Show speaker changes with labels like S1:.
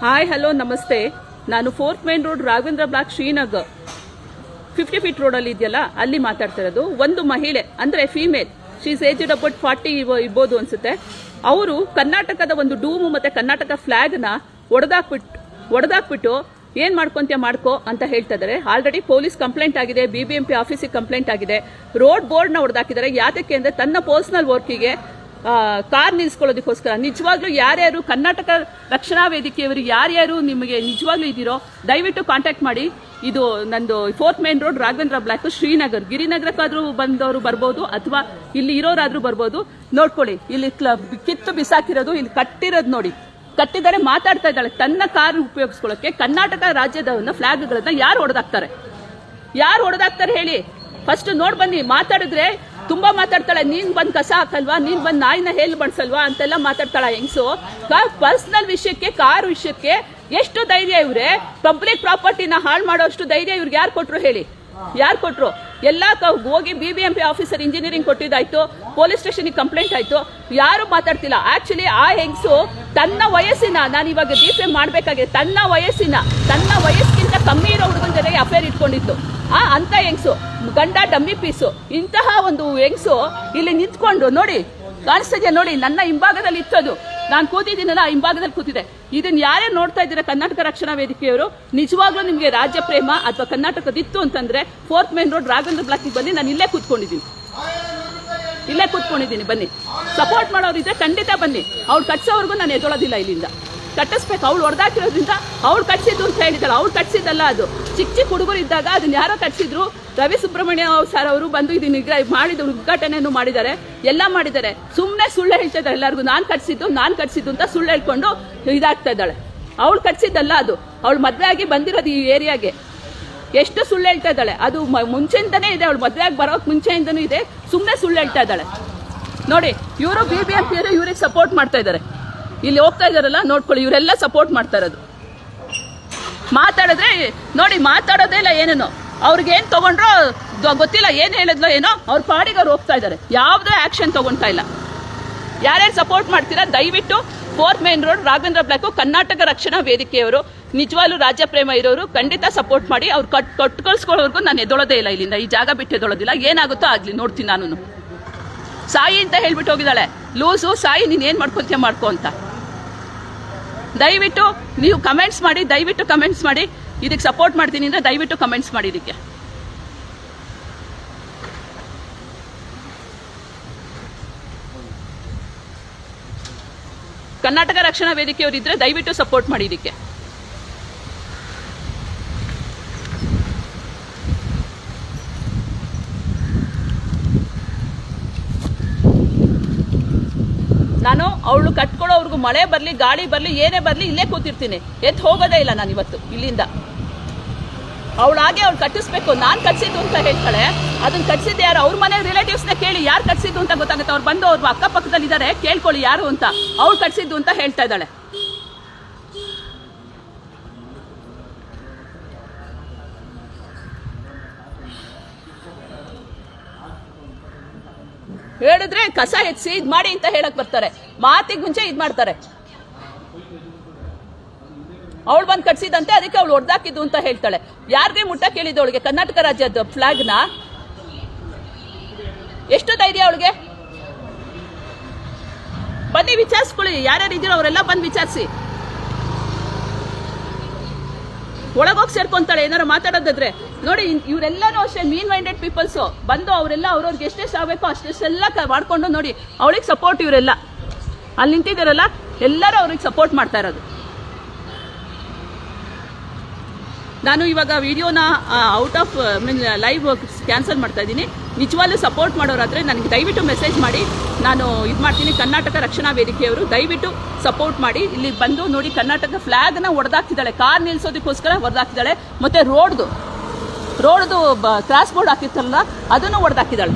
S1: Hi hello ನಮಸ್ತೆ. ನಾನು 4th main road Raghavendra block Srinagar 50 feet ರೋಡಲ್ಲಿ ಇದೆಯಲ್ಲ ಅಲ್ಲಿ ಮಾತಾಡ್ತಾ ಇರೋದು. ಒಂದು ಮಹಿಳೆ ಅಂದರೆ ಫೀಮೇಲ್, ಶೀಸ್ ಏಜ್ಡ್ ಅಬೌಟ್ 40 ಇರ್ಬೋದು ಅನ್ಸುತ್ತೆ. ಅವರು ಕರ್ನಾಟಕದ ಒಂದು ಡೂಮು ಮತ್ತೆ ಕರ್ನಾಟಕ ಫ್ಲಾಗ್ನ ಒಡೆದಾಕ್ಬಿಟ್ಟು ಏನ್ ಮಾಡ್ಕೊಂತೀಯ ಮಾಡ್ಕೋ ಅಂತ ಹೇಳ್ತಾ ಇದ್ದಾರೆ. ಆಲ್ರೆಡಿ ಪೊಲೀಸ್ ಕಂಪ್ಲೇಂಟ್ ಆಗಿದೆ, BBMP ಆಫೀಸಿಗೆ ಕಂಪ್ಲೇಂಟ್ ಆಗಿದೆ. ರೋಡ್ ಬೋರ್ಡ್ನ ಹೊಡೆದಾಕಿದ್ದಾರೆ. ಯಾತಕ್ಕೆ ಅಂದ್ರೆ ತನ್ನ ಪರ್ಸನಲ್ ವರ್ಕಿಗೆ ಕಾರ್ ನಿಲ್ಸ್ಕೊಳ್ಳೋದಕ್ಕೋಸ್ಕರ. ನಿಜವಾಗ್ಲೂ ಯಾರ್ಯಾರು ಕರ್ನಾಟಕ ರಕ್ಷಣಾ ವೇದಿಕೆಯವರು ಯಾರ್ಯಾರು ನಿಮಗೆ ನಿಜವಾಗ್ಲೂ ಇದ್ದೀರೋ ದಯವಿಟ್ಟು ಕಾಂಟ್ಯಾಕ್ಟ್ ಮಾಡಿ. ಇದು ನಂದು 4th main road Raghavendra block Srinagar. ಗಿರಿನಗರಕ್ಕಾದ್ರೂ ಬಂದವರು ಬರ್ಬೋದು ಅಥವಾ ಇಲ್ಲಿ ಇರೋರಾದ್ರೂ ಬರ್ಬೋದು. ನೋಡ್ಕೊಳ್ಳಿ, ಇಲ್ಲಿ ಕಿತ್ತು ಬಿಸಾಕಿರೋದು, ಇಲ್ಲಿ ಕಟ್ಟಿರೋದು ನೋಡಿ, ಕಟ್ಟಿದ್ದಾರೆ. ಮಾತಾಡ್ತಾ ಇದ್ದಾಳೆ ತನ್ನ ಕಾರ್ ಉಪಯೋಗಿಸ್ಕೊಳ್ಳೋಕೆ. ಕರ್ನಾಟಕ ರಾಜ್ಯದ ಫ್ಲಾಗ್ಗಳನ್ನ ಯಾರು ಹೊಡೆದಾಕ್ತಾರೆ ಹೇಳಿ? ಫಸ್ಟ್ ನೋಡ್ ಬನ್ನಿ. ಮಾತಾಡಿದ್ರೆ ತುಂಬಾ ಮಾತಾಡ್ತಾಳೆ. ನೀನ್ ಬಂದ್ ಕಸ ಹಾಕಲ್ವಾ, ನೀನ್ ಬಂದ್ ನಾಯಿನ ಹೇಲ್ ಬಣ್ಸಲ್ವಾ ಅಂತೆಲ್ಲ ಮಾತಾಡ್ತಾಳ ಹೆಂಗ್ಸು. ಪರ್ಸನಲ್ ವಿಷಯಕ್ಕೆ, ಕಾರ್ ವಿಷಯಕ್ಕೆ ಎಷ್ಟು ಧೈರ್ಯ ಇವ್ರೆ? ಪಬ್ಲಿಕ್ ಪ್ರಾಪರ್ಟಿನ ಹಾಳು ಮಾಡೋಷ್ಟು ಧೈರ್ಯ ಇವ್ರಿಗೆ ಯಾರು ಕೊಟ್ರು ಹೇಳಿ? ಯಾರು ಕೊಟ್ರು? ಎಲ್ಲ ಹೋಗಿ BBMP ಆಫೀಸರ್ ಇಂಜಿನಿಯರಿಂಗ್ ಕೊಟ್ಟಿದ್ದಾಯ್ತು, ಪೊಲೀಸ್ ಸ್ಟೇಷನ್ಗೆ ಕಂಪ್ಲೇಂಟ್ ಆಯ್ತು, ಯಾರು ಮಾತಾಡ್ತಿಲ್ಲ. ಆಕ್ಚುಲಿ ಆ ಹೆಂಗ್ಸು ತನ್ನ ವಯಸ್ಸಿನ, ನಾನು ಇವಾಗ ಡಿಫೇಮ್ ಮಾಡ್ಬೇಕಾಗಿದೆ, ತನ್ನ ವಯಸ್ಸಿಗಿಂತ ಕಮ್ಮಿ ಇರೋ ಹುಡುಗನ ಜೊತೆಗೆ ಅಫೇರ್ ಇಟ್ಕೊಂಡಿತ್ತು. ಅಂತ ಹೆಂಗ್ಸು, ಗಂಡ ಡಮ್ಮಿ ಪೀಸು. ಇಂತಹ ಒಂದು ಹೆಂಗ್ಸು ಇಲ್ಲಿ ನಿಂತ್ಕೊಂಡು ನೋಡಿ, ಕಾಣಿಸ್ತಿದ್ಯಾ ನೋಡಿ, ನನ್ನ ಹಿಂಭಾಗದಲ್ಲಿ ಇತ್ತದು. ನಾನು ಕೂತಿದ್ದೀನಲ್ಲ, ಹಿಂಭಾಗದಲ್ಲಿ ಕೂತಿದೆ. ಇದನ್ನ ಯಾರೇ ನೋಡ್ತಾ ಇದ್ದೀರಾ ಕರ್ನಾಟಕ ರಕ್ಷಣಾ ವೇದಿಕೆಯವರು, ನಿಜವಾಗ್ಲೂ ನಿಮಗೆ ರಾಜ್ಯ ಪ್ರೇಮ ಅಥವಾ ಕರ್ನಾಟಕದಿತ್ತು ಅಂತಂದ್ರೆ 4th ಮೇನ್ ರೋಡ್ ರಾಘವೇಂದ್ರ ಬ್ಲಾಕ್ಗೆ ಬನ್ನಿ. ನಾನು ಇಲ್ಲೇ ಕೂತ್ಕೊಂಡಿದ್ದೀನಿ, ಬನ್ನಿ. ಸಪೋರ್ಟ್ ಮಾಡೋರಿದ್ರೆ ಖಂಡಿತ ಬನ್ನಿ. ಅವ್ಳು ಕಟ್ಸೋವರೆಗೂ ನಾನು ಎದ್ದೊಳೋದಿಲ್ಲ ಇಲ್ಲಿಂದ. ಕಟ್ಟಿಸ್ಬೇಕು. ಅವ್ಳು ಹೊಡೆದಾಕಿರೋದ್ರಿಂದ ಅವ್ಳು ಕಟ್ಸಿದ್ದು ಅಂತ ಹೇಳಿದಾಳೆ. ಅವ್ಳು ಕಟ್ಸಿದ್ದಲ್ಲ ಅದು. ಚಿಕ್ಕ ಹುಡುಗರು ಇದ್ದಾಗ ಅದನ್ನ ಯಾರೋ ಕಟ್ಸಿದ್ರು. ರವಿ ಸುಬ್ರಹ್ಮಣ್ಯ ಸರ್ ಅವರು ಬಂದು ಇದನ್ನ ಮಾಡಿದ ಉದ್ಘಾಟನೆಯನ್ನು ಮಾಡಿದ್ದಾರೆ, ಎಲ್ಲ ಮಾಡಿದ್ದಾರೆ. ಸುಮ್ಮನೆ ಸುಳ್ಳು ಹೇಳ್ತಾ ಇದ್ದಾರೆ ಎಲ್ಲರಿಗೂ. ನಾನು ಕಟ್ಸಿದ್ದು ಅಂತ ಸುಳ್ಳು ಹೇಳ್ಕೊಂಡು ಇದಾಗ್ತಾ ಇದ್ದಾಳೆ. ಅವಳು ಕಟ್ಸಿದ್ದಲ್ಲ ಅದು. ಅವಳು ಮದುವೆ ಆಗಿ ಬಂದಿರೋದು ಈ ಏರಿಯಾಗೆ. ಎಷ್ಟು ಸುಳ್ಳು ಹೇಳ್ತಾ ಇದ್ದಾಳೆ. ಅದು ಮುಂಚೆಯಿಂದನೇ ಇದೆ. ಅವಳು ಮದುವೆ ಆಗಿ ಬರೋಕ್ ಮುಂಚೆಯಿಂದನೂ ಇದೆ. ಸುಮ್ಮನೆ ಸುಳ್ಳು ಹೇಳ್ತಾ ಇದ್ದಾಳೆ ನೋಡಿ. ಇವರು BBMP ಅವರು ಇವ್ರಿಗೆ ಸಪೋರ್ಟ್ ಮಾಡ್ತಾ ಇದ್ದಾರೆ. ಇಲ್ಲಿ ಹೋಗ್ತಾ ಇದಾರಲ್ಲ ನೋಡ್ಕೊಳ್ಳಿ, ಇವರೆಲ್ಲ ಸಪೋರ್ಟ್ ಮಾಡ್ತಾ ಇರೋದು. ಮಾತಾಡಿದ್ರೆ ನೋಡಿ, ಮಾತಾಡೋದೇ ಇಲ್ಲ ಏನೇನೋ. ಅವ್ರಿಗೆ ಏನ್ ತಗೊಂಡ್ರೋ ಗೊತ್ತಿಲ್ಲ, ಏನ್ ಹೇಳಿದ್ಲೋ ಏನೋ, ಅವ್ರ ಪಾಡಿಗೆ ಅವ್ರು ಹೋಗ್ತಾ ಇದ್ದಾರೆ. ಯಾವುದೇ ಆಕ್ಷನ್ ತಗೊಂತಾ ಇಲ್ಲ. ಯಾರ್ಯಾರು ಸಪೋರ್ಟ್ ಮಾಡ್ತೀರಾ ದಯವಿಟ್ಟು 4th main road Raghavendra block Karnataka Rakshana ವೇದಿಕೆಯವರು ನಿಜವಾಗ್ಲೂ ರಾಜ್ಯ ಪ್ರೇಮ ಇರೋರು ಖಂಡಿತ ಸಪೋರ್ಟ್ ಮಾಡಿ. ಅವ್ರು ಕಟ್ಕೊಳ್ಸ್ಕೊಳ್ಳೋವರೆಗೂ ನಾನು ಎದ್ದೊಳೋದೇ ಇಲ್ಲ ಇಲ್ಲಿಂದ. ಈ ಜಾಗ ಬಿಟ್ಟು ಎದ್ದೊಳೋದಿಲ್ಲ. ಏನಾಗುತ್ತೋ ಆಗ್ಲಿ ನೋಡ್ತೀನಿ. ನಾನು ಸಾಯಿ ಅಂತ ಹೇಳ್ಬಿಟ್ಟು ಹೋಗಿದ್ದಾಳೆ. ಲೂಸು ಸಾಯಿ, ನೀನ್ ಏನ್ ಮಾಡ್ಕೊಂತೀಯ ಮಾಡ್ಕೊ ಅಂತ. ದಯವಿಟ್ಟು ನೀವು ಕಮೆಂಟ್ಸ್ ಮಾಡಿ. ಇದಕ್ಕೆ ಸಪೋರ್ಟ್ ಮಾಡ್ತೀನಿ ಅಂದ್ರೆ ದಯವಿಟ್ಟು ಕಮೆಂಟ್ಸ್ ಮಾಡಿ. ಇದಕ್ಕೆ ಕರ್ನಾಟಕ ರಕ್ಷಣಾ ವೇದಿಕೆಯವರು ಇದ್ರೆ ದಯವಿಟ್ಟು ಸಪೋರ್ಟ್ ಮಾಡಿ. ಇದಕ್ಕೆ ನಾನು ಅವಳು ಕಟ್ಕೊಳ್ಳೋವ್ರಿಗೂ ಮಳೆ ಬರಲಿ, ಗಾಳಿ ಬರಲಿ, ಏನೇ ಬರಲಿ ಇಲ್ಲೇ ಕೂತಿರ್ತೀನಿ. ಎದ್ದು ಹೋಗೋದೇ ಇಲ್ಲ ನಾನು ಇವತ್ತು ಇಲ್ಲಿಂದ. ಅವಳಾಗೆ ಅವ್ಳು ಕಟ್ಟಿಸ್ಬೇಕು. ನಾನು ಕಟ್ಸಿದ್ದು ಅಂತ ಹೇಳ್ತಾಳೆ. ಅದನ್ನ ಕಟ್ಸಿದ್ದು ಯಾರು? ಅವ್ರ ಮನೆ ರಿಲೇಟಿವ್ಸ್ನ ಕೇಳಿ ಯಾರು ಕಟ್ಸಿದ್ದು ಅಂತ ಗೊತ್ತಾಗುತ್ತೆ. ಅವ್ರು ಬಂದು ಅವ್ರ ಅಕ್ಕಪಕ್ಕದಲ್ಲಿ ಇದ್ದಾರೆ, ಕೇಳ್ಕೊಳ್ಳಿ ಯಾರು ಅಂತ. ಅವ್ಳು ಕಟ್ಸಿದ್ದು ಅಂತ ಹೇಳ್ತಾ ಇದ್ದಾಳೆ. ಹೇಳಿದ್ರೆ ಕಸ ಎತ್ಸಿ ಇದ್ ಮಾಡಿ ಅಂತ ಹೇಳಕ್ ಬರ್ತಾರೆ. ಮಾತಿಗೆ ಮುಂಚೆ ಇದ್ ಮಾಡ್ತಾರೆ. ಅವಳು ಬಂದು ಕಟ್ಸಿದಂತೆ, ಅದಕ್ಕೆ ಅವಳು ಹೊಡೆದಾಕಿದ್ದು ಅಂತ ಹೇಳ್ತಾಳೆ. ಯಾರಿಗೆ ಮುಟ್ಟ ಕೇಳಿದ್ದು ಅವಳಿಗೆ ಕರ್ನಾಟಕ ರಾಜ್ಯದ ಫ್ಲಾಗ್ನ? ಎಷ್ಟು ಧೈರ್ಯ ಅವಳಿಗೆ? ಬನ್ನಿ ವಿಚಾರಿಸ್ಕೊಳ್ಳಿ. ಯಾರ್ಯಾರು ಇದ್ದೀರೋ ಅವರೆಲ್ಲ ಬಂದು ವಿಚಾರಿಸಿ. ಒಳಗೋಗಿ ಸೇರ್ಕೊಂತಾಳೆ ಏನಾರು ಮಾತಾಡೋದಾದ್ರೆ. ನೋಡಿ, ಇವರೆಲ್ಲನೂ ಅಷ್ಟೇ ಮೀನ್ ಮೈಂಡೆಡ್ ಪೀಪಲ್ಸ್. ಬಂದು ಅವರೆಲ್ಲ ಅವ್ರವ್ರಿಗೆ ಎಷ್ಟೆಷ್ಟು ಆಗಬೇಕೋ ಅಷ್ಟೆಷ್ಟೆಲ್ಲ ಮಾಡ್ಕೊಂಡು ನೋಡಿ. ಅವಳಿಗೆ ಸಪೋರ್ಟ್ ಇವರೆಲ್ಲ ಅಲ್ಲಿ ನಿಂತಿದ್ದಾರಲ್ಲ, ಎಲ್ಲರೂ ಅವ್ರಿಗೆ ಸಪೋರ್ಟ್ ಮಾಡ್ತಾ ಇರೋದು. ನಾನು ಇವಾಗ ವಿಡಿಯೋನ ಔಟ್ ಆಫ್ ಲೈವ್ ಕ್ಯಾನ್ಸಲ್ ಮಾಡ್ತಾ ಇದ್ದೀನಿ. ನಿಜವಾಗ್ಲೂ ಸಪೋರ್ಟ್ ಮಾಡೋರಾದ್ರೆ ನನಗೆ ದಯವಿಟ್ಟು ಮೆಸೇಜ್ ಮಾಡಿ. ನಾನು ಇದು ಮಾಡ್ತೀನಿ. ಕರ್ನಾಟಕ ರಕ್ಷಣಾ ವೇದಿಕೆಯವರು ದಯವಿಟ್ಟು ಸಪೋರ್ಟ್ ಮಾಡಿ. ಇಲ್ಲಿ ಬಂದು ನೋಡಿ, ಕರ್ನಾಟಕ ಫ್ಲಾಗ್ನ ಹೊಡೆದಾಕ್ತಿದ್ದಾಳೆ. ಕಾರ್ ನಿಲ್ಸೋದಕ್ಕೋಸ್ಕರ ಹೊಡೆದಾಕ್ತಿದ್ದಾಳೆ. ಮತ್ತೆ ರೋಡ್ದು ಕ್ರಾಸ್ ಬೋರ್ಡ್ ಹಾಕಿರ್ತಾರಲ್ಲ ಅದನ್ನು ಹೊಡೆದಾಕಿದ್ದಾಳೆ.